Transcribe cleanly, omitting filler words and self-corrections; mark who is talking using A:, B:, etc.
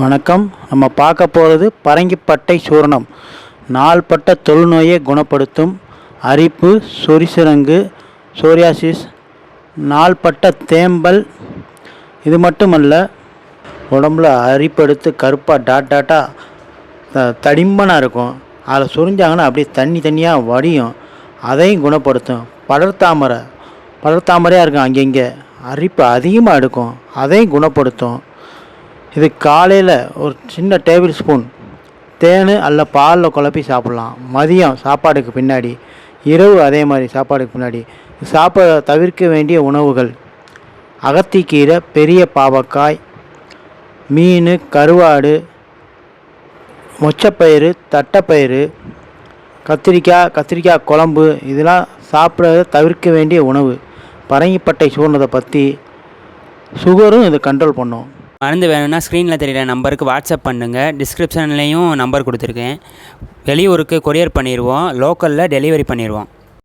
A: வணக்கம். நம்ம பார்க்க போகிறது பரங்கிப்பட்டை சூரணம். நாள்பட்ட தொழுநோயை குணப்படுத்தும். அரிப்பு, சொரிசிரங்கு, சோரியாசிஸ், நாள்பட்ட தேம்பல். இது மட்டுமல்ல, உடம்புல அரிப்பெடுத்து கருப்பாக டாட்டாக தடிம்பனாக இருக்கும். அதில் சொரிஞ்சாங்கன்னா அப்படியே தண்ணியாக வடியும். அதையும் குணப்படுத்தும். படர்தாமரையாக இருக்கும். அங்கங்கே அரிப்பு அதிகமாக எடுக்கும். அதையும் குணப்படுத்தும். இது காலையில் ஒரு சின்ன டேபிள் ஸ்பூன் தேன் அல்ல பாலில் குழப்பி சாப்பிட்லாம். மதியம் சாப்பாடுக்கு பின்னாடி, இரவு அதே மாதிரி சாப்பாடுக்கு பின்னாடி. சாப்பிட தவிர்க்க வேண்டிய உணவுகள்: அகத்திக்கீரை, பெரிய பாவக்காய், மீன், கருவாடு, மொச்சப்பயிறு, தட்டைப்பயிறு, கத்திரிக்காய் குழம்பு. இதெல்லாம் சாப்பிட்றத தவிர்க்க வேண்டிய உணவு. பரங்கிப்பட்டை சூர்ணத்தை பற்றி சுகரும் இது கண்ட்ரோல் பண்ணும்.
B: மருந்து வேணும்னா ஸ்க்ரீனில் தெரிகிற நம்பருக்கு வாட்ஸ்அப் பண்ணுங்கள். டிஸ்கிரிப்ஷன்லேயும் நம்பர் கொடுத்துருக்கேன். வெளியூருக்கு கொரியர் பண்ணிடுவோம். லோக்கலில் டெலிவரி பண்ணிடுவோம்.